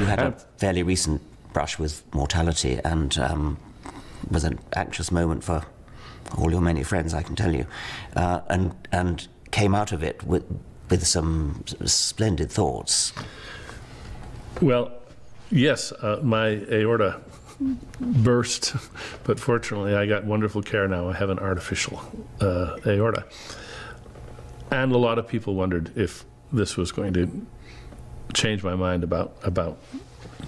You had a fairly recent brush with mortality, and was an anxious moment for all your many friends, I can tell you, and came out of it with some splendid thoughts. Well, yes, my aorta burst, but fortunately I got wonderful care now. I have an artificial aorta. And a lot of people wondered if this was going to change my mind about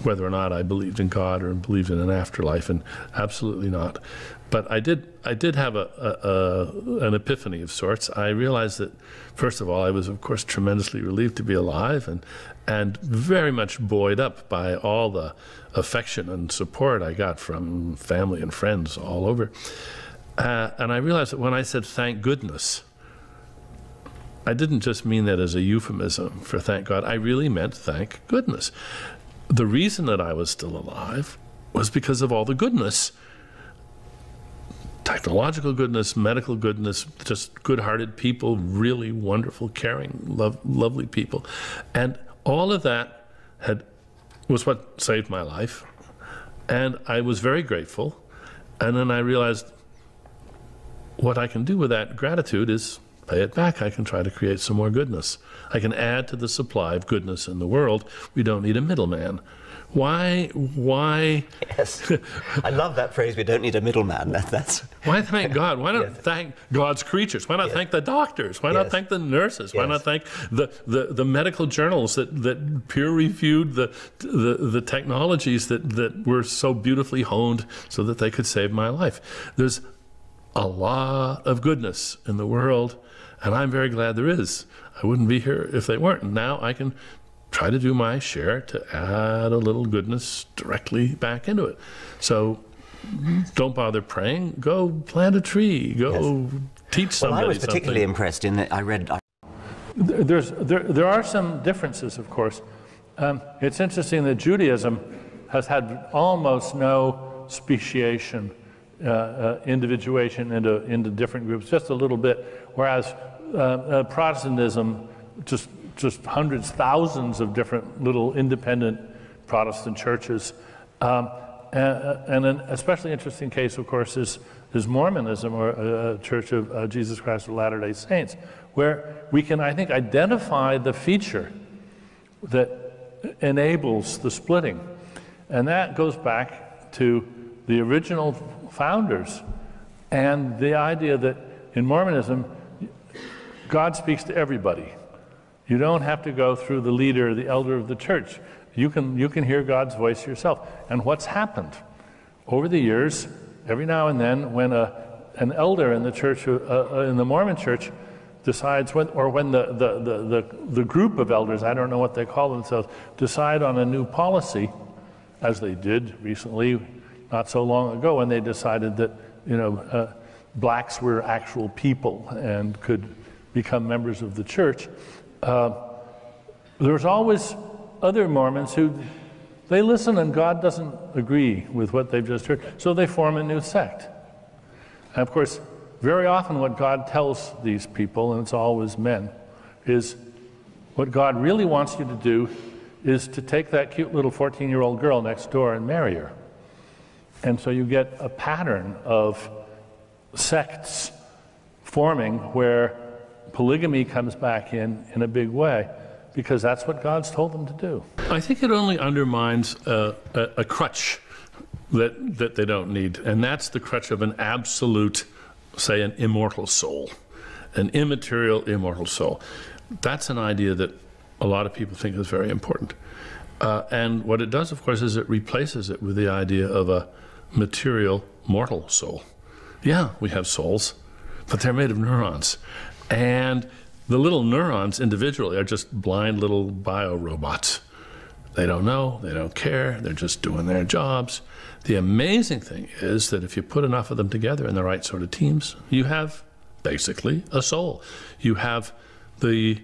whether or not I believed in God or believed in an afterlife, and absolutely not. But I did have an epiphany of sorts. I realized that, first of all, I was, of course, tremendously relieved to be alive, and very much buoyed up by all the affection and support I got from family and friends all over. And I realized that when I said thank goodness, I didn't just mean that as a euphemism for thank God. I really meant thank goodness. The reason that I was still alive was because of all the goodness. Technological goodness, medical goodness, just good-hearted people, really wonderful, caring, lovely people. And all of that was what saved my life. And I was very grateful. And then I realized what I can do with that gratitude is pay it back. I can try to create some more goodness. I can add to the supply of goodness in the world. We don't need a middleman. Why? Yes, I love that phrase, we don't need a middleman. That's Why thank God? Why not yes. thank God's creatures? Why not thank the doctors? Why not thank the nurses? Why not thank the medical journals that peer-reviewed the technologies that were so beautifully honed so that they could save my life? There's a lot of goodness in the world, and I'm very glad there is. I wouldn't be here if they weren't. And now I can try to do my share to add a little goodness directly back into it. So don't bother praying. Go plant a tree. Go teach somebody. Well, I was particularly impressed in that I read. There are some differences, of course. It's interesting that Judaism has had almost no speciation, individuation into different groups, just a little bit, whereas Protestantism, just hundreds, thousands of different little independent Protestant churches. And an especially interesting case, of course, is Mormonism, or a Church of Jesus Christ of Latter-day Saints, where we can, I think, identify the feature that enables the splitting. And that goes back to the original founders and the idea that in Mormonism, God speaks to everybody. You don't have to go through the leader, the elder of the church. You can hear God's voice yourself. And what's happened over the years, every now and then, when an elder in the church, in the Mormon church, decides when the group of elders, I don't know what they call themselves, decide on a new policy, as they did recently, not so long ago, when they decided that blacks were actual people and could become members of the church. There's always other Mormons who, they listen and God doesn't agree with what they've just heard, so they form a new sect. And of course, very often what God tells these people, and it's always men, is what God really wants you to do is to take that cute little 14-year-old girl next door and marry her. And so you get a pattern of sects forming where polygamy comes back in a big way, because that's what God's told them to do. I think it only undermines a crutch that they don't need, and that's the crutch of an absolute, say, an immortal soul, an immaterial, immortal soul. That's an idea that a lot of people think is very important. And what it does, of course, is it replaces it with the idea of a material, mortal soul. Yeah, we have souls, but they're made of neurons. And the little neurons individually are just blind little bio-robots. They don't know, they don't care, they're just doing their jobs. The amazing thing is that if you put enough of them together in the right sort of teams, you have basically a soul. You have the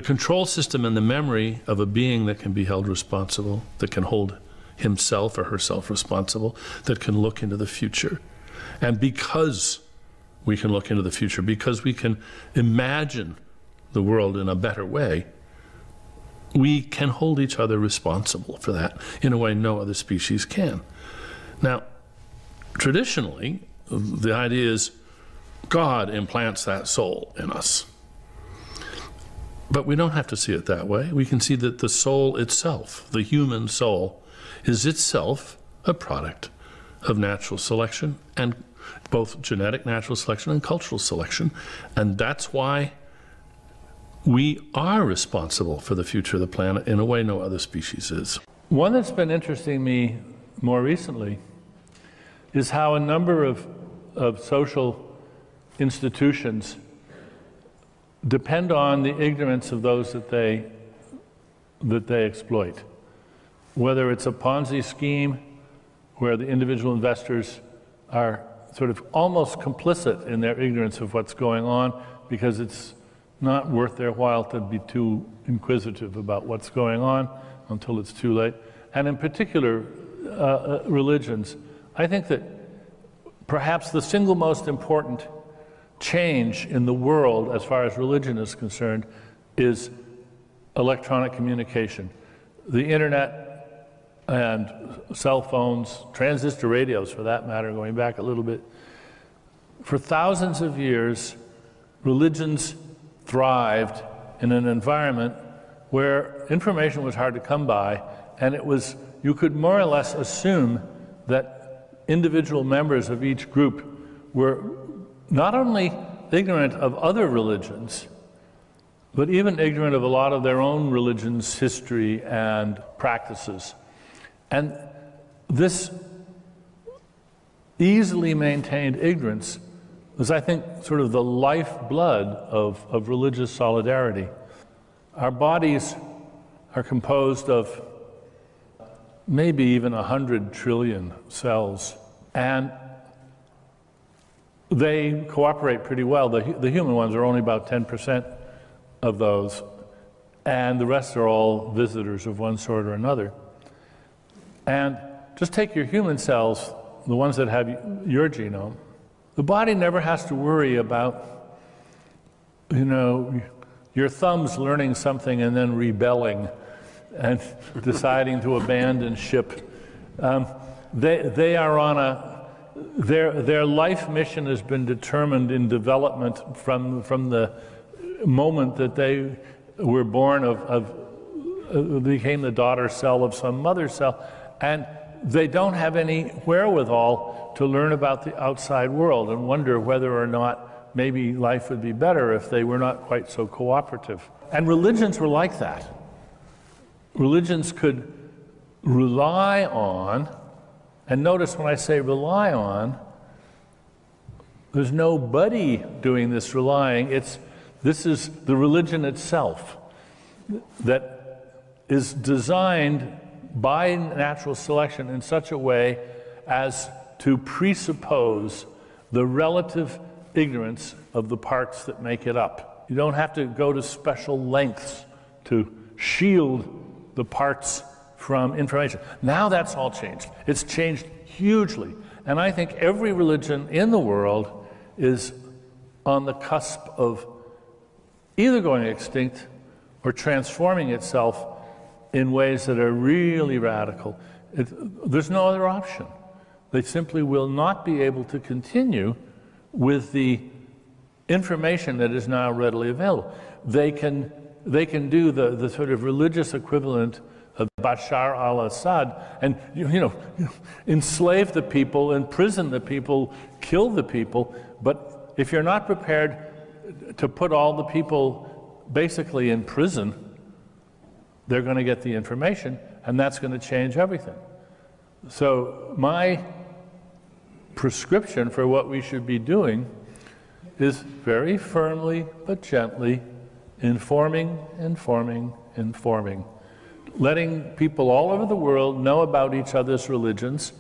control system and the memory of a being that can be held responsible, that can hold himself or herself responsible, that can look into the future. And because we can look into the future, because we can imagine the world in a better way, we can hold each other responsible for that in a way no other species can. Now, traditionally, the idea is God implants that soul in us. But we don't have to see it that way. We can see that the soul itself, the human soul, is itself a product of natural selection, and both genetic natural selection and cultural selection. And that's why we are responsible for the future of the planet in a way no other species is. One that's been interesting me more recently is how a number of social institutions depend on the ignorance of those that they exploit. Whether it's a Ponzi scheme where the individual investors are sort of almost complicit in their ignorance of what's going on because it's not worth their while to be too inquisitive about what's going on until it's too late. And in particular, religions. I think that perhaps the single most important change in the world as far as religion is concerned is electronic communication. The internet and cell phones, transistor radios for that matter, going back a little bit. For thousands of years, religions thrived in an environment where information was hard to come by, and you could more or less assume that individual members of each group were not only ignorant of other religions, but even ignorant of a lot of their own religion's history and practices. And this easily maintained ignorance was, I think, sort of the lifeblood of religious solidarity. Our bodies are composed of maybe even 100 trillion cells, and they cooperate pretty well. The human ones are only about 10% of those, and the rest are all visitors of one sort or another. And just take your human cells, the ones that have your genome. The body never has to worry about, your thumbs learning something and then rebelling and deciding to abandon ship. They are on their life mission has been determined in development from the moment that they were born became the daughter cell of some mother cell, and they don't have any wherewithal to learn about the outside world and wonder whether or not maybe life would be better if they were not quite so cooperative. And religions were like that. Religions could rely on, and notice when I say rely on, there's nobody doing this relying. This is the religion itself that is designed by natural selection in such a way as to presuppose the relative ignorance of the parts that make it up. You don't have to go to special lengths to shield the parts from information. Now that's all changed. It's changed hugely. And I think every religion in the world is on the cusp of either going extinct or transforming itself in ways that are really radical. There's no other option. They simply will not be able to continue with the information that is now readily available. They can do the sort of religious equivalent of Bashar al-Assad and enslave the people, imprison the people, kill the people, but if you're not prepared to put all the people basically in prison, they're going to get the information, and that's going to change everything. So my prescription for what we should be doing is very firmly but gently informing, letting people all over the world know about each other's religions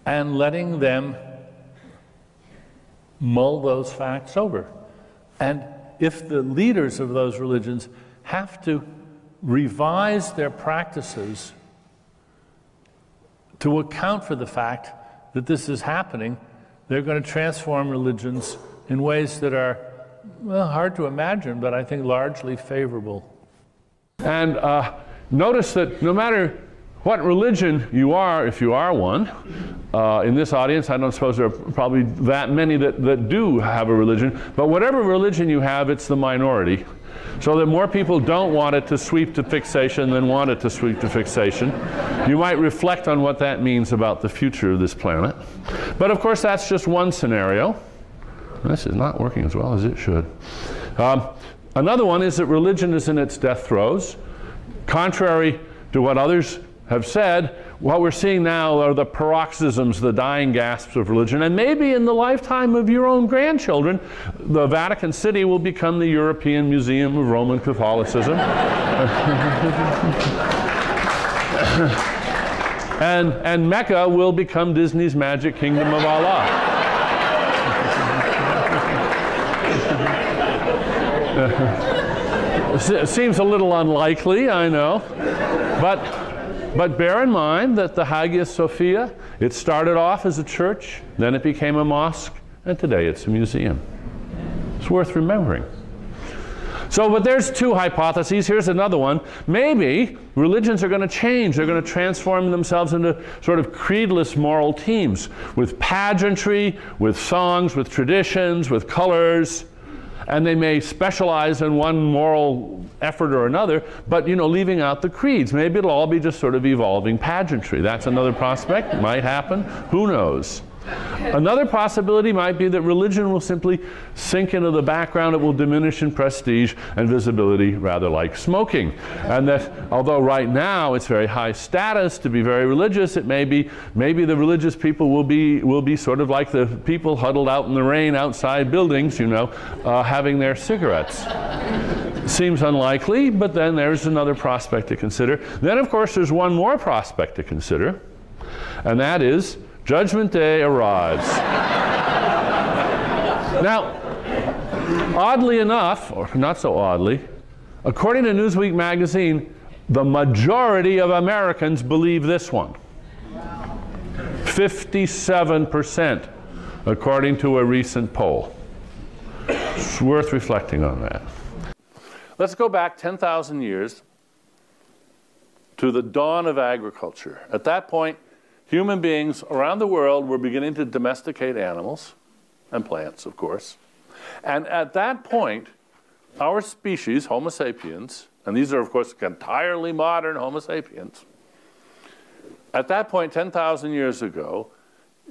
and letting them mull those facts over. And if the leaders of those religions have to revise their practices to account for the fact that this is happening, they're going to transform religions in ways that are, well, hard to imagine, but I think largely favorable. And notice that no matter what religion you are, if you are one, in this audience, I don't suppose there are probably that many that do have a religion, but whatever religion you have, it's the minority. So that more people don't want it to sweep to fixation than want it to sweep to fixation. You might reflect on what that means about the future of this planet. But of course, that's just one scenario. This is not working as well as it should. Another one is that religion is in its death throes. Contrary to what others have said, what we're seeing now are the paroxysms, the dying gasps of religion. And maybe in the lifetime of your own grandchildren, the Vatican City will become the European Museum of Roman Catholicism. and Mecca will become Disney's Magic Kingdom of Allah. It seems a little unlikely, I know, but bear in mind that the Hagia Sophia, it started off as a church, then it became a mosque, and today it's a museum. It's worth remembering. So, but there's two hypotheses. Here's another one. Maybe religions are going to change. They're going to transform themselves into sort of creedless moral teams with pageantry, with songs, with traditions, with colors. And they may specialize in one moral effort or another, but, you know, leaving out the creeds. Maybe it'll all be just sort of evolving pageantry. That's another prospect. It might happen. Who knows? Another possibility might be that religion will simply sink into the background. It will diminish in prestige and visibility, rather like smoking. And that although right now it's very high status to be very religious, it maybe the religious people will be sort of like the people huddled out in the rain outside buildings, you know, having their cigarettes. Seems unlikely, but then there's another prospect to consider. Then, of course, there's one more prospect to consider, and that is Judgment Day arrives. Now, oddly enough, or not so oddly, according to Newsweek magazine, the majority of Americans believe this one. 57%, according to a recent poll. It's worth reflecting on that. Let's go back 10,000 years to the dawn of agriculture. At that point, human beings around the world were beginning to domesticate animals and plants, of course. And at that point, our species, Homo sapiens, and these are, of course, entirely modern Homo sapiens, at that point, 10,000 years ago,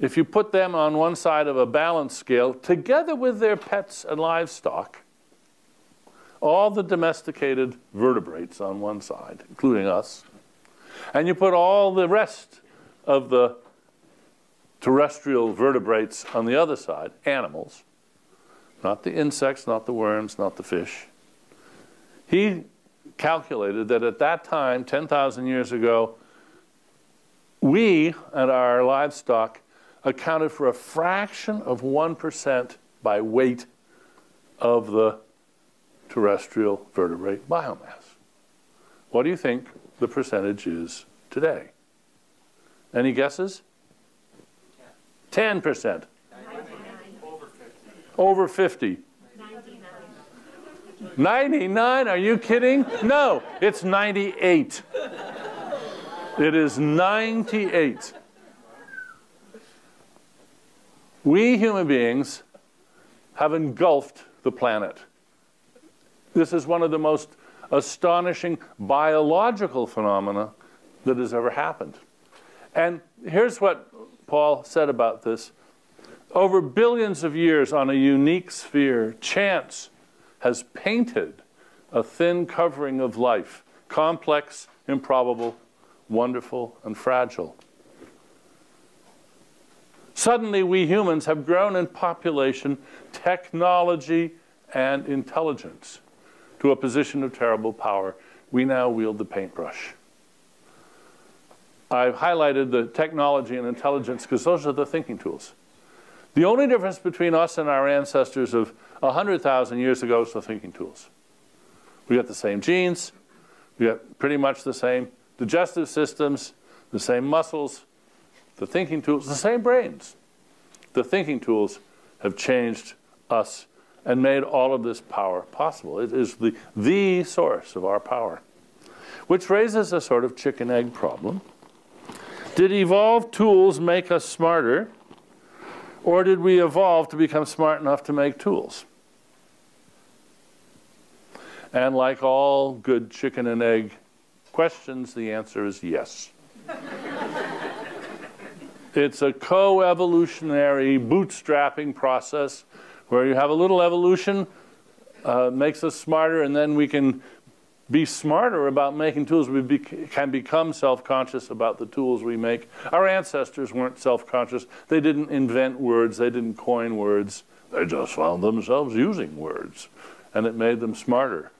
if you put them on one side of a balance scale, together with their pets and livestock, all the domesticated vertebrates on one side, including us, and you put all the rest of the terrestrial vertebrates on the other side, animals, not the insects, not the worms, not the fish. He calculated that at that time, 10,000 years ago, we and our livestock accounted for a fraction of 1% by weight of the terrestrial vertebrate biomass. What do you think the percentage is today? Any guesses? 10%. Over 50. 99? Are you kidding? No, it's 98. It is 98. We human beings have engulfed the planet. This is one of the most astonishing biological phenomena that has ever happened. And here's what Paul said about this. Over billions of years on a unique sphere, chance has painted a thin covering of life, complex, improbable, wonderful, and fragile. Suddenly, we humans have grown in population, technology, and intelligence to a position of terrible power. We now wield the paintbrush. I've highlighted the technology and intelligence because those are the thinking tools. The only difference between us and our ancestors of 100,000 years ago is the thinking tools. We got the same genes, we got pretty much the same digestive systems, the same muscles, the thinking tools, the same brains. The thinking tools have changed us and made all of this power possible. It is the source of our power. Which raises a sort of chicken-egg problem. Did evolved tools make us smarter, or did we evolve to become smart enough to make tools? And like all good chicken and egg questions, the answer is yes. It's a co-evolutionary bootstrapping process where you have a little evolution, makes us smarter, and then we can be smarter about making tools. We can become self-conscious about the tools we make. Our ancestors weren't self-conscious. They didn't invent words. They didn't coin words. They just found themselves using words, and it made them smarter.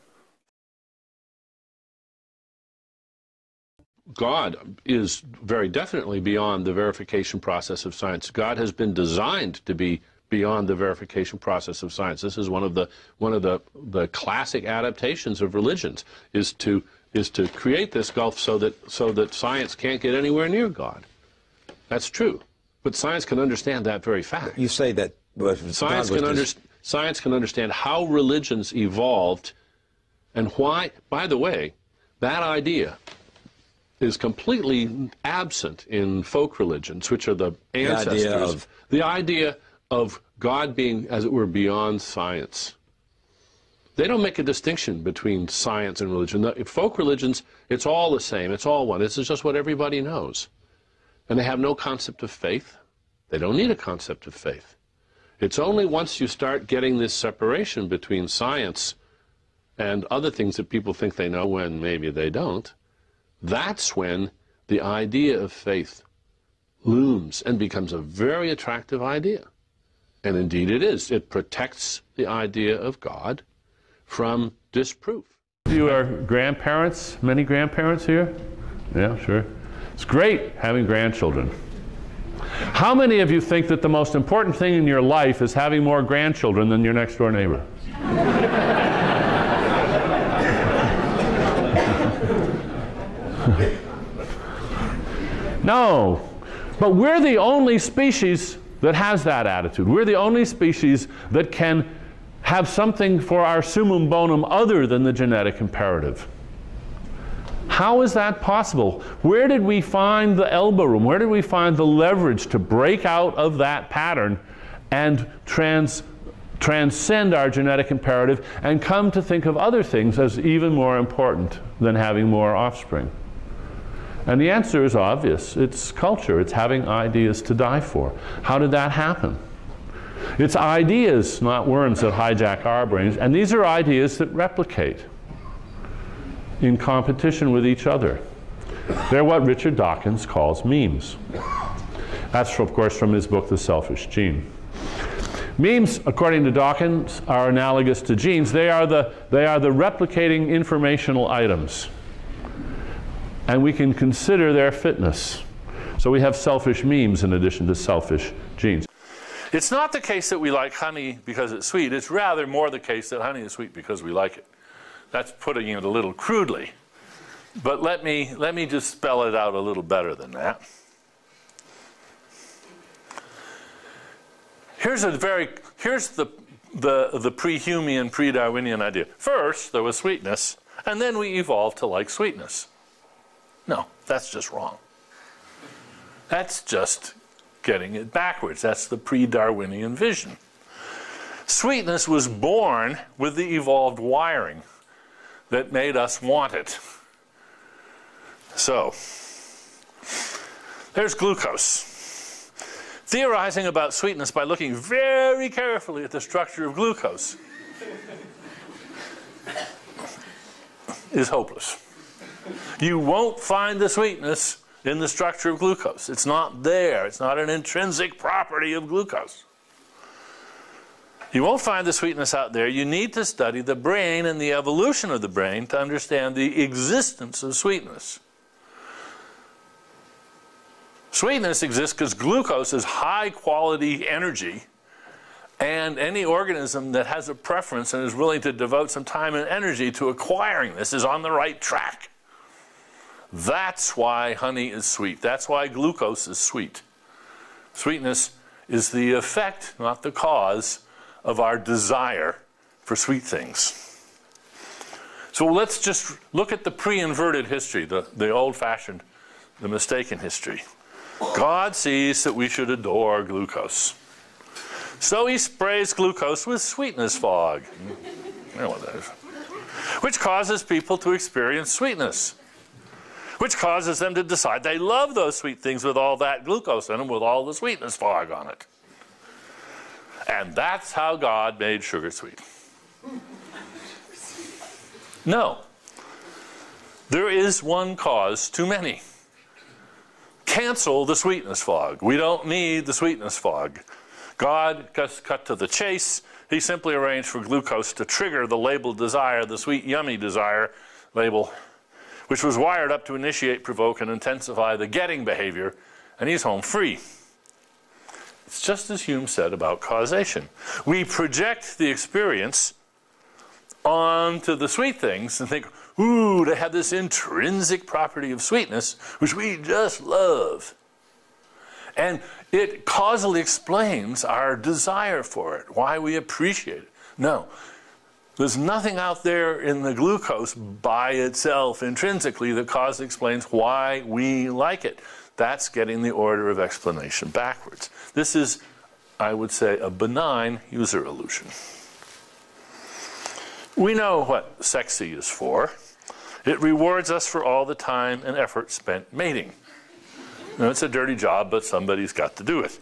God is very definitely beyond the verification process of science. God has been designed to be beyond the verification process of science. This is one of the classic adaptations of religions, is to create this gulf so that science can't get anywhere near God. That's true, but science can understand that very fact. You say that science can understand how religions evolved, and why. By the way, that idea is completely absent in folk religions, which are the ancestors. The idea of God being, as it were, beyond science. They don't make a distinction between science and religion. Folk religions, it's all the same. It's all one. This is just what everybody knows. And they have no concept of faith. They don't need a concept of faith. It's only once you start getting this separation between science and other things that people think they know when maybe they don't, that's when the idea of faith looms and becomes a very attractive idea. And indeed it is. It protects the idea of God from disproof. You are grandparents, many grandparents here? Yeah, sure. It's great having grandchildren. How many of you think that the most important thing in your life is having more grandchildren than your next door neighbor? No, but we're the only species that has that attitude. We're the only species that can have something for our summum bonum other than the genetic imperative. How is that possible? Where did we find the elbow room? Where did we find the leverage to break out of that pattern and transcend our genetic imperative and come to think of other things as even more important than having more offspring? And the answer is obvious. It's culture. It's having ideas to die for. How did that happen? It's ideas, not worms, that hijack our brains. And these are ideas that replicate in competition with each other. They're what Richard Dawkins calls memes. That's, of course, from his book, The Selfish Gene. Memes, according to Dawkins, are analogous to genes. They are the replicating informational items. And we can consider their fitness. So we have selfish memes in addition to selfish genes. It's not the case that we like honey because it's sweet. It's rather more the case that honey is sweet because we like it. That's putting it a little crudely. But let me just spell it out a little better than that. Here's the pre-Humean, pre-Darwinian idea. First, there was sweetness, and then we evolved to like sweetness. No, that's just wrong. That's just getting it backwards. That's the pre-Darwinian vision. Sweetness was born with the evolved wiring that made us want it. So, there's glucose. Theorizing about sweetness by looking very carefully at the structure of glucose is hopeless. You won't find the sweetness in the structure of glucose. It's not there. It's not an intrinsic property of glucose. You won't find the sweetness out there. You need to study the brain and the evolution of the brain to understand the existence of sweetness. Sweetness exists because glucose is high-quality energy, and any organism that has a preference and is willing to devote some time and energy to acquiring this is on the right track. That's why honey is sweet. That's why glucose is sweet. Sweetness is the effect, not the cause, of our desire for sweet things. So let's just look at the pre-inverted history, the old-fashioned, the mistaken history. God sees that we should adore glucose. So he sprays glucose with sweetness fog. You know what that is. Which causes people to experience sweetness. Which causes them to decide they love those sweet things with all that glucose in them, with all the sweetness fog on it. And that's how God made sugar sweet. No. There is one cause too many. Cancel the sweetness fog. We don't need the sweetness fog. God just cut to the chase. He simply arranged for glucose to trigger the labeled desire, the sweet, yummy desire label, which was wired up to initiate, provoke, and intensify the getting behavior, and he's home free. It's just as Hume said about causation. We project the experience onto the sweet things and think, ooh, they have this intrinsic property of sweetness, which we just love. And it causally explains our desire for it, why we appreciate it. No, there's nothing out there in the glucose by itself intrinsically that causally explains why we like it. That's getting the order of explanation backwards. This is, I would say, a benign user illusion. We know what sexy is for. It rewards us for all the time and effort spent mating. Now, it's a dirty job, but somebody's got to do it.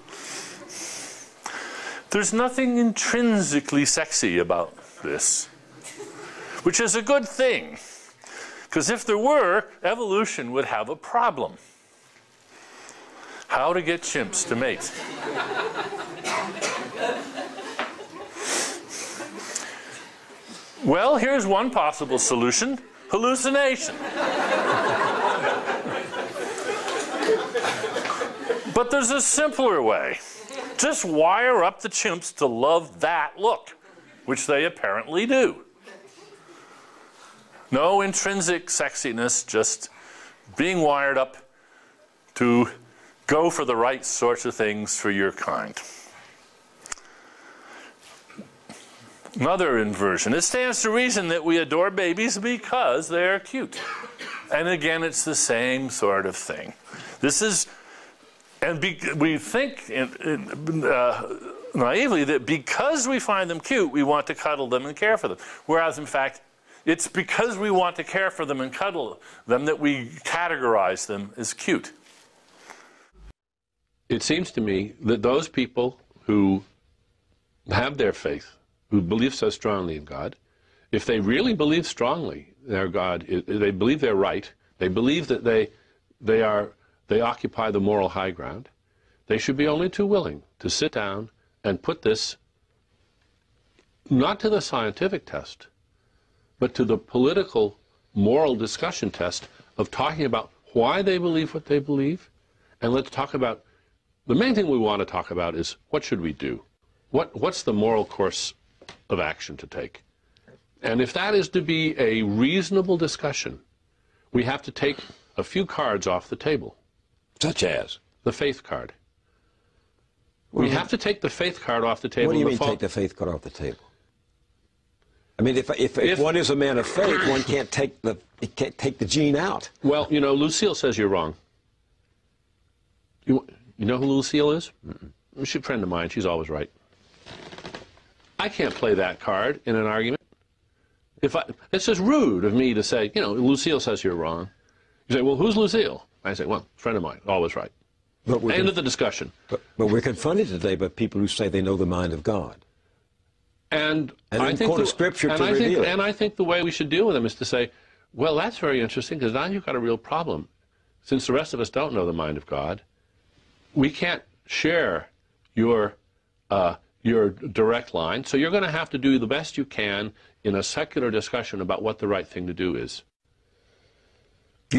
There's nothing intrinsically sexy about this, which is a good thing, because if there were, evolution would have a problem. How to get chimps to mate. Well, here's one possible solution: hallucination. But there's a simpler way. Just wire up the chimps to love that look, which they apparently do. No intrinsic sexiness, just being wired up to go for the right sorts of things for your kind. Another inversion. It stands to reason that we adore babies because they're cute. And again, it's the same sort of thing. This is, and we think naively that because we find them cute, we want to cuddle them and care for them. Whereas, in fact, it's because we want to care for them and cuddle them that we categorize them as cute. It seems to me that those people who have their faith, who believe so strongly in God, if they really believe strongly their God, they believe they're right, they believe that they occupy the moral high ground, they should be only too willing to sit down and put this not to the scientific test, but to the political, moral discussion test of talking about why they believe what they believe. And let's talk about, the main thing we want to talk about is, what should we do? What's the moral course of action to take? And if that is to be a reasonable discussion, we have to take a few cards off the table. Such as? The faith card. We have to take the faith card off the table. What do you mean take the faith card off the table? I mean, if one is a man of faith, one can't take the gene out. Well, you know, Lucille says you're wrong. You know who Lucille is? She's a friend of mine. She's always right. I can't play that card in an argument. It's just rude of me to say, you know, Lucille says you're wrong. You say, well, who's Lucille? I say, well, friend of mine, always right. End of the discussion. But we're confronted today by people who say they know the mind of God. And I think quote scripture to reveal it. And I think the way we should deal with them is to say, well, that's very interesting, because now you've got a real problem. Since the rest of us don't know the mind of God, we can't share your direct line, so you're going to have to do the best you can in a secular discussion about what the right thing to do is.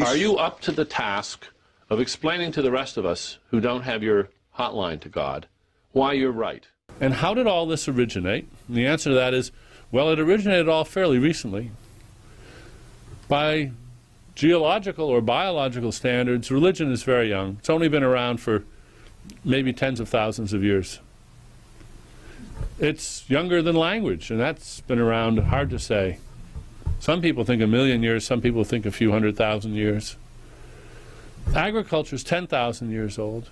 Are you up to the task of explaining to the rest of us who don't have your hotline to God why you're right? And how did all this originate? And the answer to that is, well, it originated all fairly recently. By geological or biological standards, religion is very young. It's only been around for maybe tens of thousands of years. It's younger than language, and that's been around, hard to say. Some people think 1,000,000 years, some people think a few 100,000 years. Agriculture is 10,000 years old.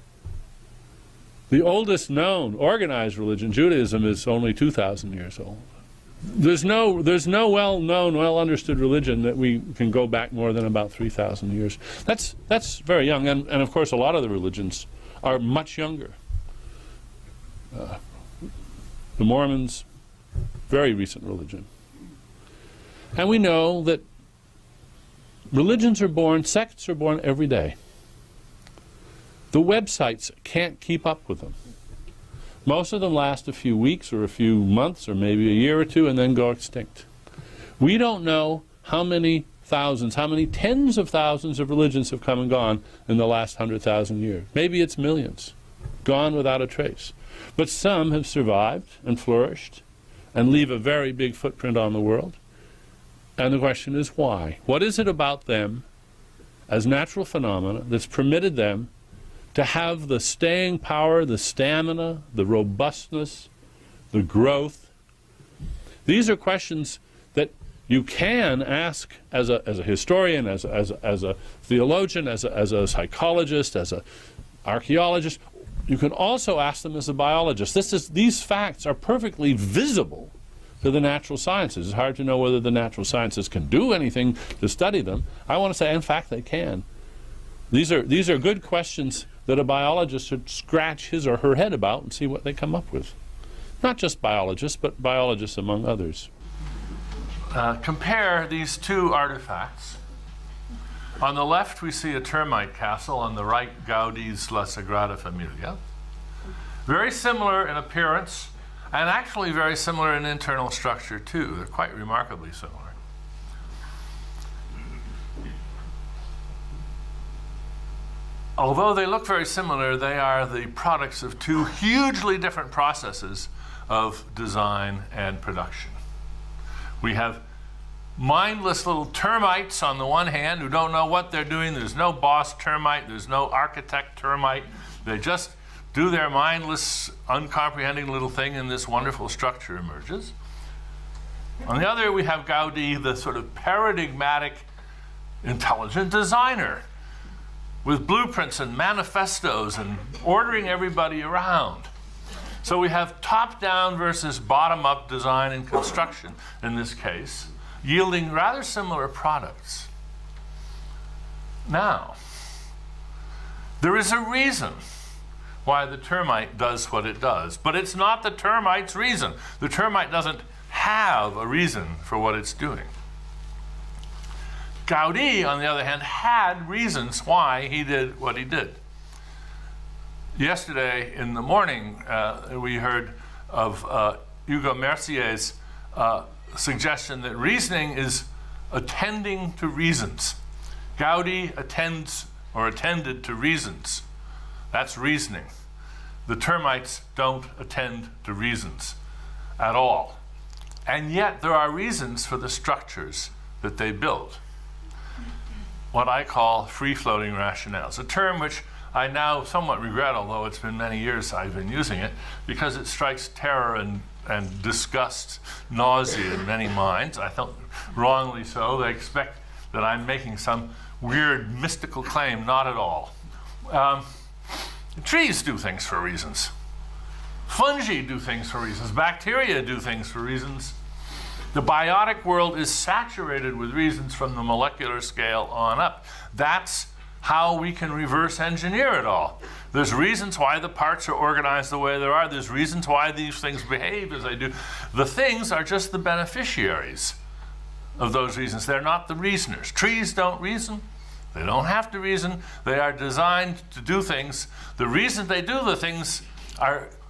The oldest known organized religion, Judaism, is only 2,000 years old. There's no well-known, well-understood religion that we can go back more than about 3,000 years. That's very young, and of course a lot of the religions are much younger. The Mormons, very recent religion. And we know that religions are born, sects are born every day. The websites can't keep up with them. Most of them last a few weeks or a few months or maybe a year or two and then go extinct. We don't know how many thousands, how many tens of thousands of religions have come and gone in the last 100,000 years. Maybe it's millions, gone without a trace. But some have survived and flourished and leave a very big footprint on the world. And the question is why? What is it about them as natural phenomena that's permitted them to have the staying power, the stamina, the robustness, the growth? These are questions that you can ask as a historian, as a theologian, as a psychologist, as an archaeologist. You can also ask them as a biologist. These facts are perfectly visible to the natural sciences. It's hard to know whether the natural sciences can do anything to study them. I want to say, in fact, they can. These are good questions that a biologist should scratch his or her head about and see what they come up with. Not just biologists, but biologists among others. Compare these two artifacts. On the left, we see a termite castle. On the right, Gaudi's La Sagrada Familia. Very similar in appearance, and actually very similar in internal structure, too. They're quite remarkably similar. Although they look very similar, they are the products of two hugely different processes of design and production. We have mindless little termites on the one hand who don't know what they're doing. There's no boss termite, there's no architect termite. They just do their mindless, uncomprehending little thing, and this wonderful structure emerges. On the other, we have Gaudi, the sort of paradigmatic, intelligent designer, with blueprints and manifestos and ordering everybody around. So we have top-down versus bottom-up design and construction in this case, yielding rather similar products. Now, there is a reason why the termite does what it does, but it's not the termite's reason. The termite doesn't have a reason for what it's doing. Gaudi, on the other hand, had reasons why he did what he did. Yesterday in the morning, we heard of Hugo Mercier's suggestion that reasoning is attending to reasons. Gaudi attends or attended to reasons. That's reasoning. The termites don't attend to reasons at all. And yet there are reasons for the structures that they build. What I call free-floating rationales, a term which I now somewhat regret, although it's been many years I've been using it, because it strikes terror and disgust, nausea in many minds. I think wrongly so. They expect that I'm making some weird mystical claim. Not at all. Trees do things for reasons. Fungi do things for reasons. Bacteria do things for reasons. The biotic world is saturated with reasons from the molecular scale on up. That's how we can reverse engineer it all. There's reasons why the parts are organized the way they are. There's reasons why these things behave as they do. The things are just the beneficiaries of those reasons. They're not the reasoners. Trees don't reason. They don't have to reason. They are designed to do things. The reason they do the things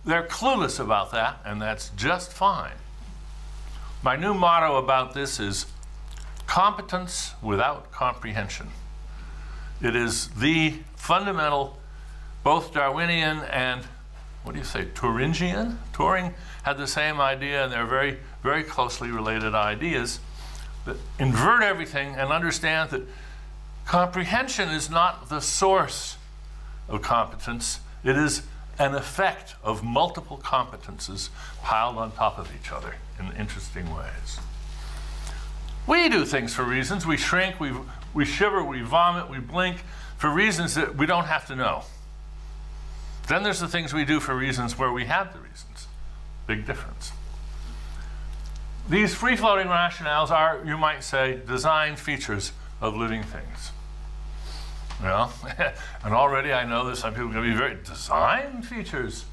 they're clueless about that, and that's just fine. My new motto about this is competence without comprehension. It is the fundamental, both Darwinian and, what do you say, Turingian? Turing had the same idea, and they're very, very closely related ideas that invert everything and understand that comprehension is not the source of competence. It is an effect of multiple competences piled on top of each other in interesting ways. We do things for reasons. We shrink, we shiver, we vomit, we blink for reasons that we don't have to know. Then there's the things we do for reasons where we have the reasons. Big difference. These free-floating rationales are, you might say, design features of living things. Well, and already I know that some people are going to be very design features.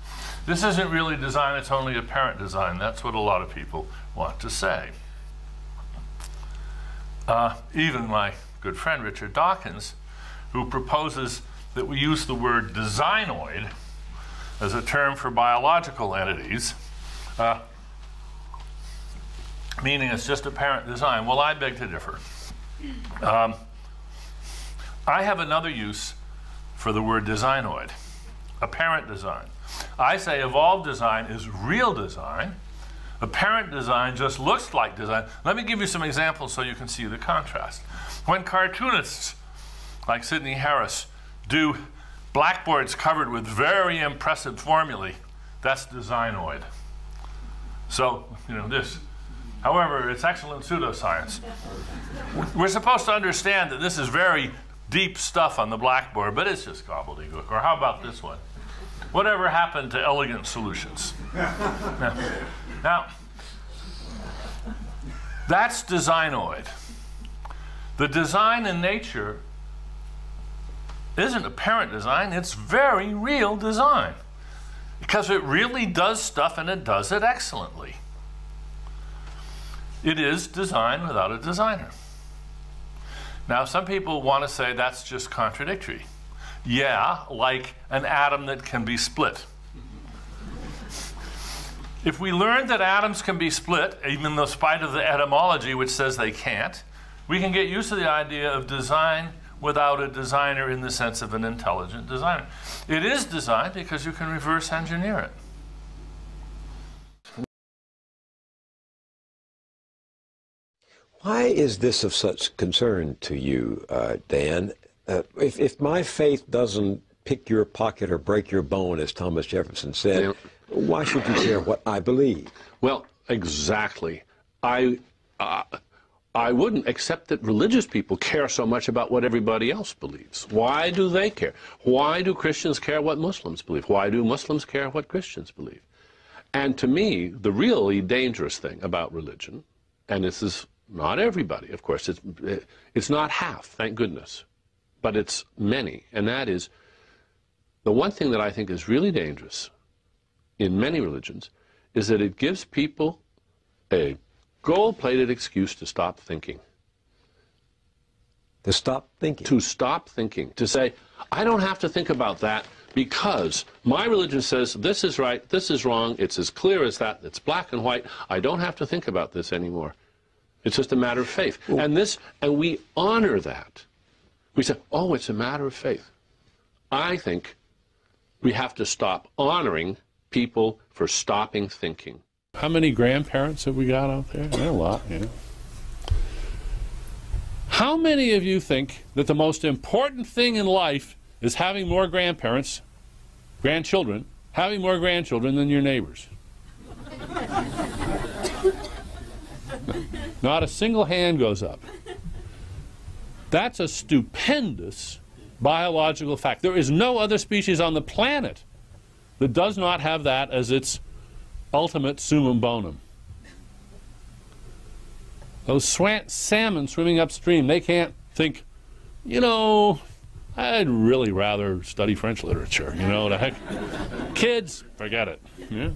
This isn't really design, it's only apparent design. That's what a lot of people want to say. Even my good friend Richard Dawkins, who proposes that we use the word designoid as a term for biological entities, meaning it's just apparent design. Well, I beg to differ. I have another use for the word designoid, apparent design. I say evolved design is real design. Apparent design just looks like design. Let me give you some examples so you can see the contrast. When cartoonists like Sidney Harris do blackboards covered with very impressive formulae, that's designoid. So, you know, this. However, it's excellent pseudoscience. We're supposed to understand that this is very deep stuff on the blackboard, but it's just gobbledygook. Or how about this one? Whatever happened to elegant solutions? Now, that's designoid. The design in nature isn't apparent design, it's very real design. Because it really does stuff and it does it excellently. It is design without a designer. Now, some people want to say that's just contradictory. Yeah, like an atom that can be split. If we learned that atoms can be split, even in spite of the etymology which says they can't, we can get used to the idea of design without a designer in the sense of an intelligent designer. It is design because you can reverse engineer it. Why is this of such concern to you, Dan? If my faith doesn't pick your pocket or break your bone, as Thomas Jefferson said, yeah, why should you care what I believe? Well, exactly. I wouldn't accept that religious people care so much about what everybody else believes. Why do they care? Why do Christians care what Muslims believe? Why do Muslims care what Christians believe? And to me, the really dangerous thing about religion, and this is not everybody, of course, it's not half, thank goodness, but it's many, and that is the one thing that I think is really dangerous in many religions is that it gives people a gold-plated excuse to stop thinking. To stop thinking? To stop thinking. To say, I don't have to think about that because my religion says this is right, this is wrong, it's as clear as that, it's black and white, I don't have to think about this anymore. It's just a matter of faith. And we honor that. We say, oh, it's a matter of faith. I think we have to stop honoring people for stopping thinking. How many grandparents have we got out there? There are a lot, yeah. How many of you think that the most important thing in life is having more grandparents, grandchildren, having more grandchildren than your neighbors? Not a single hand goes up. That's a stupendous biological fact. There is no other species on the planet that does not have that as its ultimate summum bonum. Those salmon swimming upstream, they can't think, you know, I'd really rather study French literature, you know, the heck. Kids, forget it. Yeah?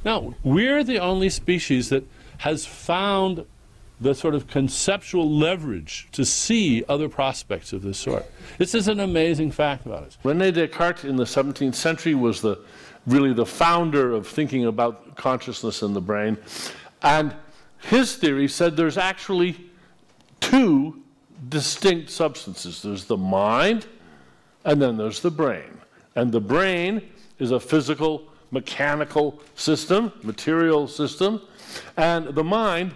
No, we're the only species that has found the sort of conceptual leverage to see other prospects of this sort. This is an amazing fact about us. René Descartes in the 17th century was really the founder of thinking about consciousness in the brain. And his theory said there's actually two distinct substances. There's the mind, and then there's the brain. And the brain is a physical, mechanical system, material system. And the mind,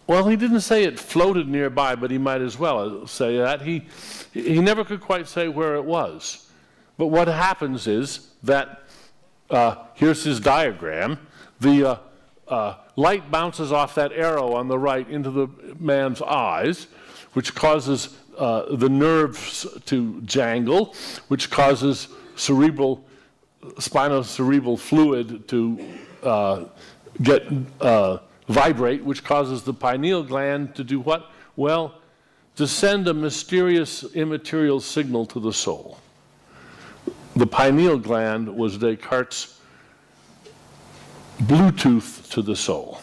well, he didn't say it floated nearby, but he might as well say that. He never could quite say where it was. But what happens is that, here's his diagram, the light bounces off that arrow on the right into the man's eyes, which causes the nerves to jangle, which causes spinocerebral fluid to vibrate, which causes the pineal gland to do what? Well, to send a mysterious immaterial signal to the soul. The pineal gland was Descartes' Bluetooth to the soul.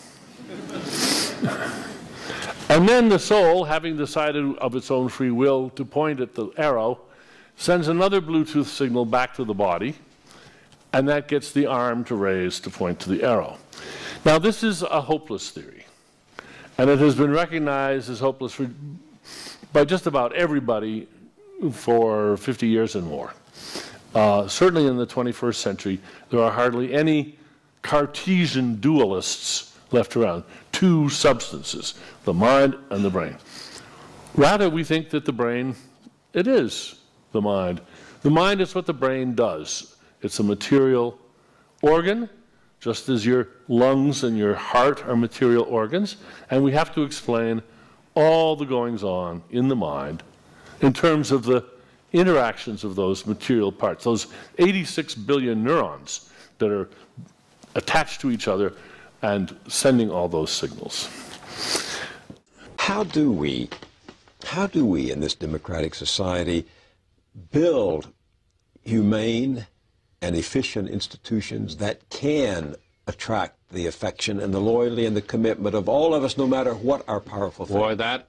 And then the soul, having decided of its own free will to point at the arrow, sends another Bluetooth signal back to the body, and that gets the arm to raise to point to the arrow. Now, this is a hopeless theory, and it has been recognized as hopeless by just about everybody for 50 years and more. Certainly in the 21st century, there are hardly any Cartesian dualists left around. Two substances, the mind and the brain. Rather, we think that the brain, it is the mind. The mind is what the brain does. It's a material organ, just as your lungs and your heart are material organs, and we have to explain all the goings-on in the mind in terms of the interactions of those material parts, those 86 billion neurons that are attached to each other and sending all those signals. How do we in this democratic society build humane and efficient institutions that can attract the affection and the loyalty and the commitment of all of us, no matter what our powerful thing? Boy, that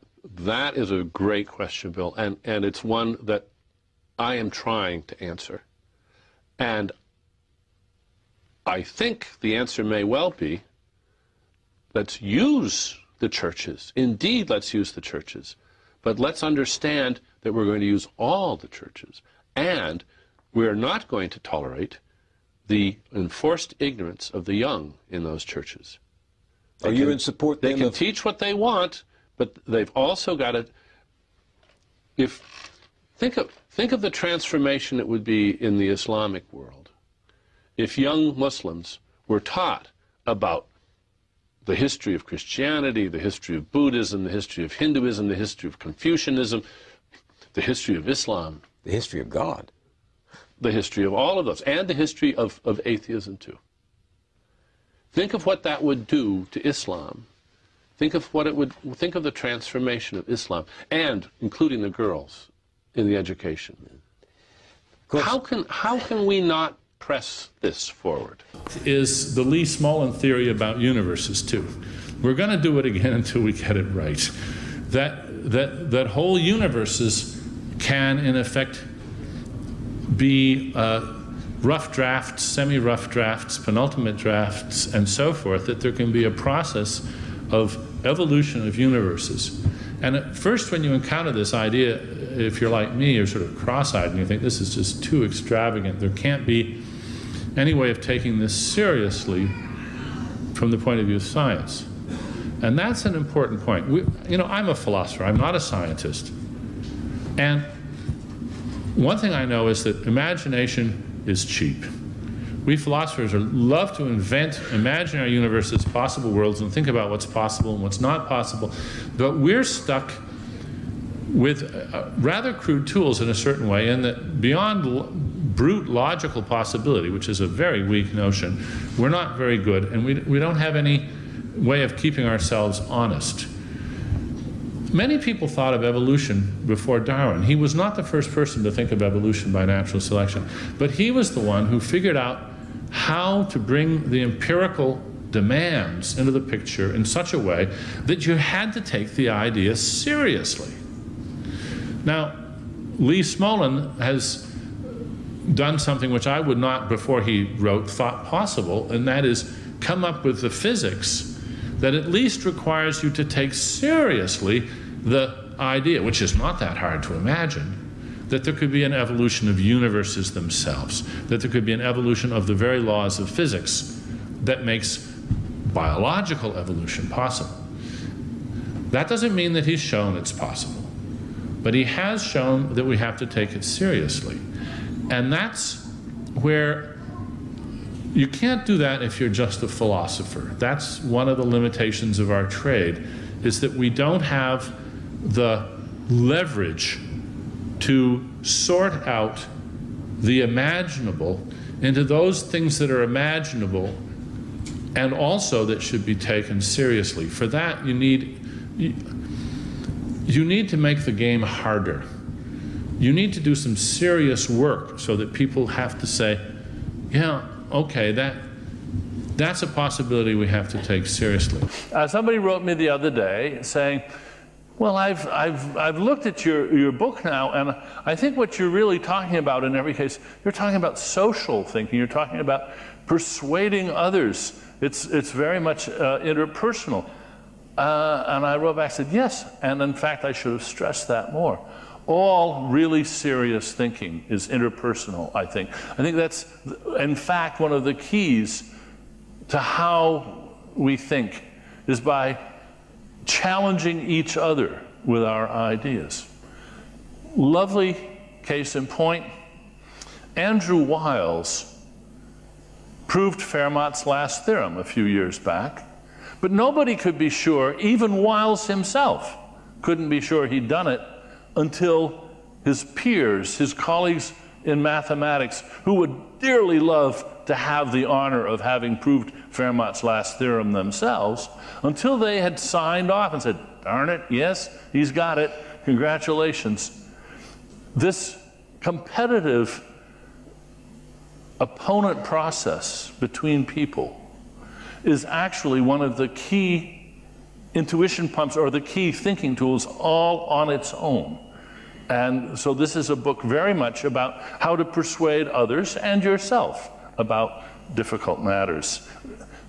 is a great question, Bill, and it's one that I am trying to answer. And I think the answer may well be, let's use the churches. Indeed, let's use the churches. But let's understand that we're going to use all the churches. And we're not going to tolerate the enforced ignorance of the young in those churches. Are you in support then? They can teach what they want, but they've also got to... Think of the transformation it would be in the Islamic world if young Muslims were taught about the history of Christianity, the history of Buddhism, the history of Hinduism, the history of Confucianism, the history of Islam. The history of God. The history of all of those, and the history of atheism too. Think of what that would do to Islam. Think of the transformation of Islam, and including the girls in the education. How can we not press this forward? Is the Lee Smolin theory about universes too. We're going to do it again until we get it right. That whole universes can in effect be rough drafts, semi-rough drafts, penultimate drafts, and so forth, that there can be a process of evolution of universes. And at first, when you encounter this idea, if you're like me, you're sort of cross-eyed and you think this is just too extravagant. There can't be any way of taking this seriously from the point of view of science. And that's an important point. I'm a philosopher. I'm not a scientist. And one thing I know is that imagination is cheap. We philosophers love to invent imaginary universes, possible worlds, and think about what's possible and what's not possible. But we're stuck with rather crude tools in a certain way, and that beyond brute logical possibility, which is a very weak notion, we're not very good, and we don't have any way of keeping ourselves honest. Many people thought of evolution before Darwin. He was not the first person to think of evolution by natural selection, but he was the one who figured out how to bring the empirical demands into the picture in such a way that you had to take the idea seriously. Now, Lee Smolin has done something which I would not, before he wrote, thought possible, and that is come up with the physics that at least requires you to take seriously the idea, which is not that hard to imagine, that there could be an evolution of universes themselves, that there could be an evolution of the very laws of physics that makes biological evolution possible. That doesn't mean that he's shown it's possible, but he has shown that we have to take it seriously. And that's where You can't do that if you're just a philosopher. That's one of the limitations of our trade, is that we don't have the leverage to sort out the imaginable into those things that are imaginable and also that should be taken seriously. For that, you need to make the game harder. You need to do some serious work so that people have to say, yeah, okay, that's a possibility we have to take seriously. Somebody wrote me the other day saying, well, I've looked at your book now, and I think what you're really talking about in every case, you're talking about social thinking, you're talking about persuading others. It's very much interpersonal. And I wrote back and said, yes, and in fact I should have stressed that more. All really serious thinking is interpersonal, I think. I think that's, in fact, one of the keys to how we think is by challenging each other with our ideas. Lovely case in point, Andrew Wiles proved Fermat's last theorem a few years back, but nobody could be sure, even Wiles himself couldn't be sure he'd done it until his peers, his colleagues in mathematics, who would dearly love to have the honor of having proved Fermat's last theorem themselves, until they had signed off and said, darn it, yes, he's got it, congratulations. This competitive opponent process between people is actually one of the key intuition pumps or the key thinking tools all on its own. And so this is a book very much about how to persuade others and yourself about difficult matters.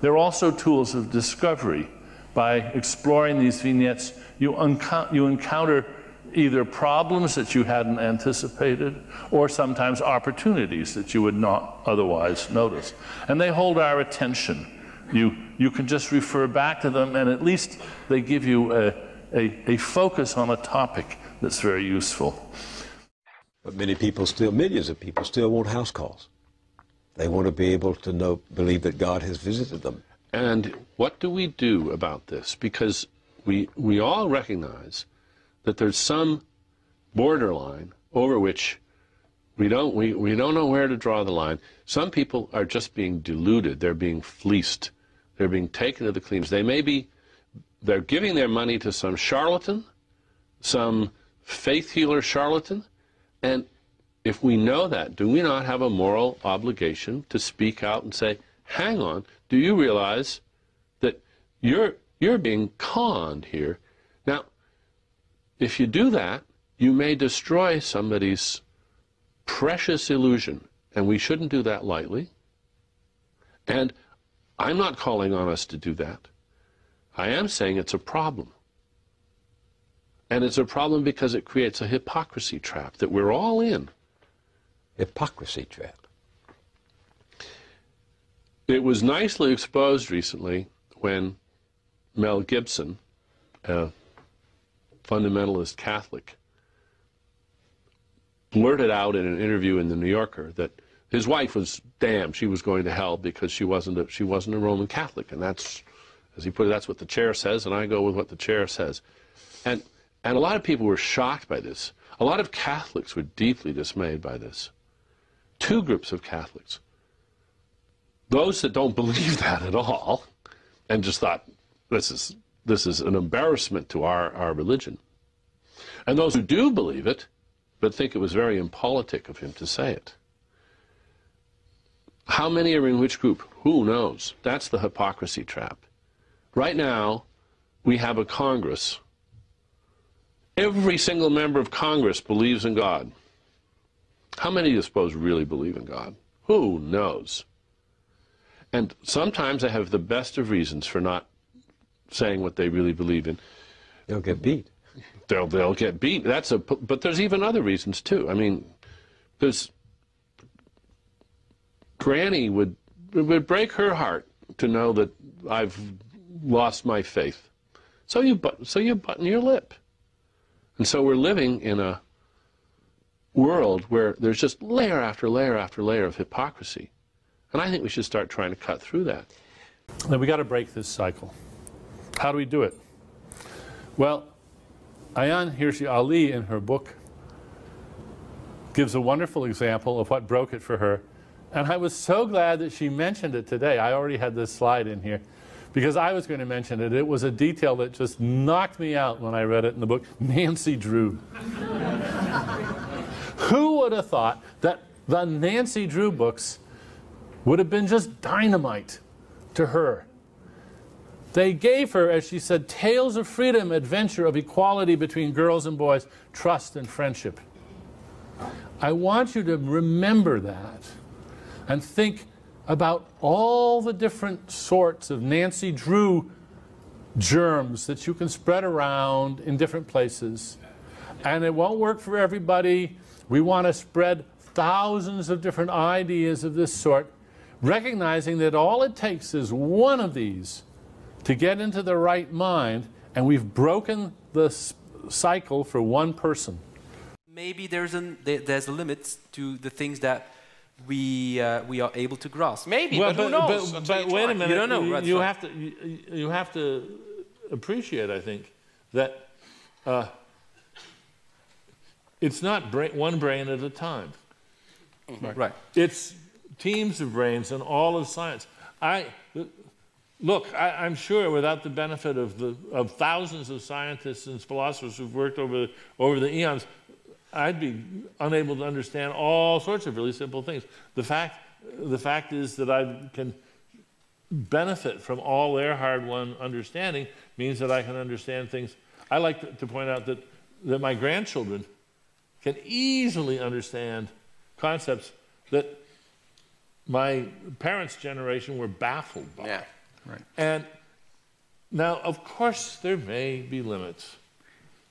There are also tools of discovery. By exploring these vignettes, you encounter either problems that you hadn't anticipated or sometimes opportunities that you would not otherwise notice. And they hold our attention. You can just refer back to them, and at least they give you a focus on a topic that's very useful. But many people still, millions of people still want house calls. They want to be able to believe that God has visited them. And what do we do about this? Because we all recognize that there's some borderline over which we don't know where to draw the line. Some people are just being deluded. They're being fleeced. They're being taken to the cleaners. They're giving their money to some charlatan, some faith healer charlatan, and if we know that, do we not have a moral obligation to speak out and say, hang on, do you realize that you're being conned here? Now, if you do that, you may destroy somebody's precious illusion, and we shouldn't do that lightly. And I'm not calling on us to do that. I am saying it's a problem. And it's a problem because it creates a hypocrisy trap that we're all in. Hypocrisy trap. It was nicely exposed recently when Mel Gibson, a fundamentalist Catholic, blurted out in an interview in the New Yorker that his wife was damned. She was going to hell because she wasn't a Roman Catholic, and that's, as he put it, that's what the chair says, and I go with what the chair says. And a lot of people were shocked by this. A lot of Catholics were deeply dismayed by this. Two groups of Catholics. Those that don't believe that at all and just thought this is an embarrassment to our religion. And those who do believe it but think it was very impolitic of him to say it. How many are in which group? Who knows? That's the hypocrisy trap. Right now, we have a Congress. Every single member of Congress believes in God. How many do you suppose really believe in God? Who knows? And sometimes they have the best of reasons for not saying what they really believe in. They'll get beat. They'll get beat. But there's even other reasons too. I mean, Granny would break her heart to know that I've lost my faith. So you button your lip. And so we're living in a world where there's just layer after layer after layer of hypocrisy. And I think we should start trying to cut through that. Now we got to break this cycle. How do we do it? Well, Ayaan Hirsi Ali in her book gives a wonderful example of what broke it for her. And I was so glad that she mentioned it today. I already had this slide in here because I was going to mention it. It was a detail that just knocked me out when I read it in the book. Nancy Drew. Who would have thought that the Nancy Drew books would have been just dynamite to her? They gave her, as she said, tales of freedom, adventure, of equality between girls and boys, trust and friendship. I want you to remember that and think about all the different sorts of Nancy Drew germs that you can spread around in different places. And it won't work for everybody. We want to spread thousands of different ideas of this sort, recognizing that all it takes is one of these to get into the right mind, and we've broken the cycle for one person. Maybe there's a limit to the things that we are able to grasp. Maybe, well, but who knows? But wait a minute. You don't know. Right, you have to appreciate, I think, that it's not one brain at a time. Right. It's teams of brains and all of science. Look, I'm sure without the benefit of thousands of scientists and philosophers who've worked over the eons, I'd be unable to understand all sorts of really simple things. The fact is that I can benefit from all their hard-won understanding means that I can understand things. I like to point out that my grandchildren can easily understand concepts that my parents' generation were baffled by. Yeah, right. And now, of course, there may be limits,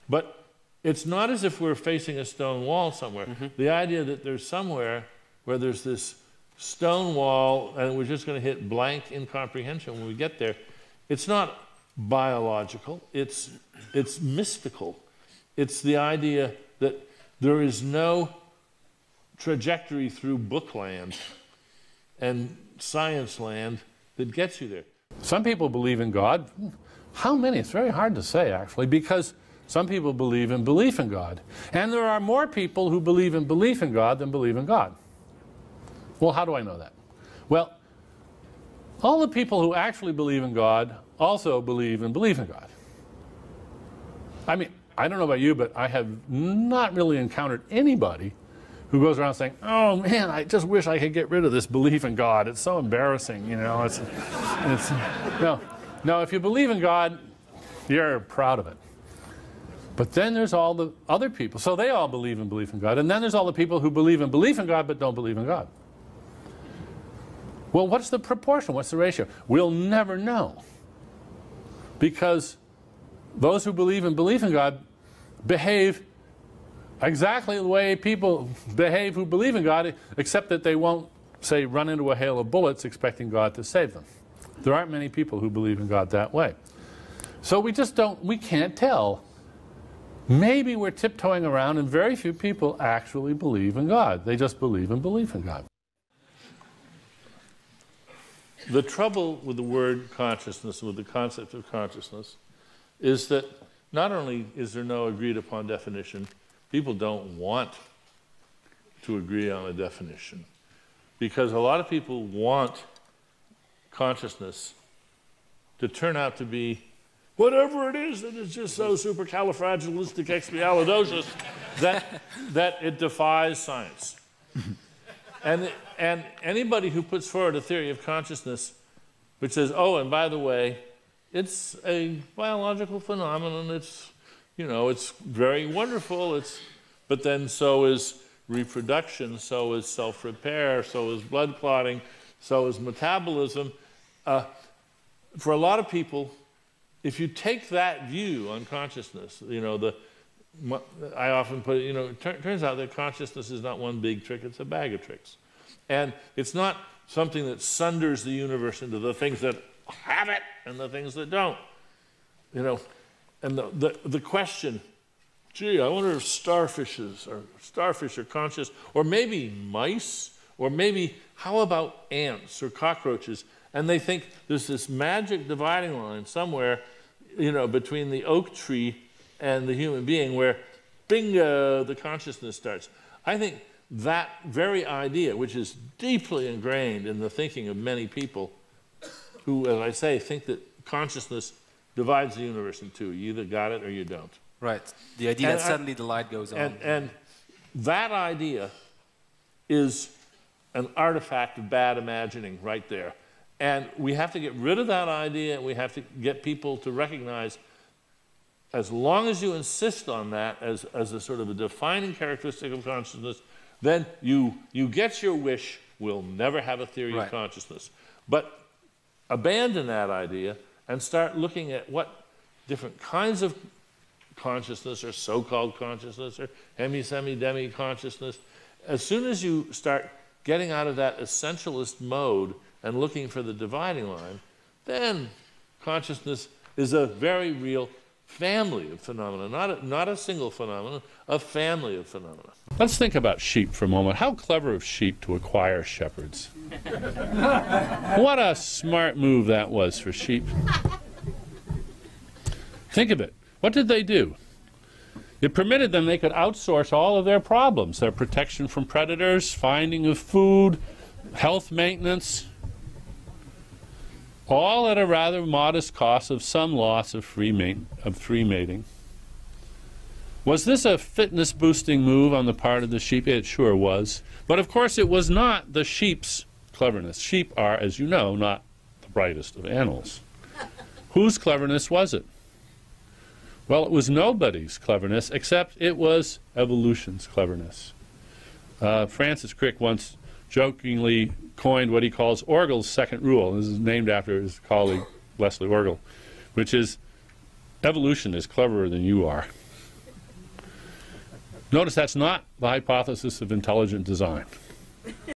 but it's not as if we're facing a stone wall somewhere. Mm-hmm. The idea that there's somewhere where there's this stone wall and we're just going to hit blank incomprehension when we get there, it's not biological, it's mystical. It's the idea that there is no trajectory through bookland and science land that gets you there. Some people believe in God. How many? It's very hard to say, actually, because some people believe in belief in God. And there are more people who believe in belief in God than believe in God. Well, how do I know that? Well, all the people who actually believe in God also believe in belief in God. I mean, I don't know about you, but I have not really encountered anybody who goes around saying, oh man, I just wish I could get rid of this belief in God. It's so embarrassing, you know. No, if you believe in God, you're proud of it. But then there's all the other people. So they all believe in belief in God. And then there's all the people who believe in belief in God but don't believe in God. Well, what's the proportion? What's the ratio? We'll never know. Because those who believe in belief in God behave exactly the way people behave who believe in God, except that they won't, say, run into a hail of bullets expecting God to save them. There aren't many people who believe in God that way. So we can't tell. Maybe we're tiptoeing around and very few people actually believe in God. They just believe in belief in God. The trouble with the word consciousness, with the concept of consciousness, is that not only is there no agreed upon definition, people don't want to agree on a definition. Because a lot of people want consciousness to turn out to be whatever it is that is just so supercalifragilisticexpialidocious that it defies science. And anybody who puts forward a theory of consciousness which says, oh, and by the way, it's a biological phenomenon, it's, you know, it's very wonderful, but then so is reproduction, so is self-repair, so is blood clotting, so is metabolism. For a lot of people, if you take that view on consciousness, you know, I often put it, you know, it turns out that consciousness is not one big trick, it's a bag of tricks. And it's not something that sunders the universe into the things that have it and the things that don't. You know, and the question, gee, I wonder if starfish are conscious, or maybe mice, Or maybe, how about ants or cockroaches? And they think there's this magic dividing line somewhere, you know, between the oak tree and the human being where, bingo, the consciousness starts. I think that very idea, which is deeply ingrained in the thinking of many people who, as I say, think that consciousness divides the universe in two. You either got it or you don't. Right. The idea that suddenly the light goes on. And that idea is an artifact of bad imagining right there. And we have to get rid of that idea, and we have to get people to recognize, as long as you insist on that as a sort of a defining characteristic of consciousness, then you get your wish. We'll never have a theory of consciousness. But abandon that idea and start looking at what different kinds of consciousness, or so-called consciousness, or hemi-semi-demi consciousness. As soon as you start getting out of that essentialist mode and looking for the dividing line, then consciousness is a very real family of phenomena, not a single phenomenon, a family of phenomena. Let's think about sheep for a moment. How clever of sheep to acquire shepherds. What a smart move that was for sheep. Think of it. What did they do? It permitted them, they could outsource all of their problems, their protection from predators, finding of food, health maintenance, all at a rather modest cost of some loss of free mating. Was this a fitness-boosting move on the part of the sheep? It sure was. But of course it was not the sheep's cleverness. Sheep are, as you know, not the brightest of animals. Whose cleverness was it? Well, it was nobody's cleverness, except it was evolution's cleverness. Francis Crick once jokingly coined what he calls Orgel's second rule. This is named after his colleague Leslie Orgel, which is evolution is cleverer than you are. Notice that's not the hypothesis of intelligent design.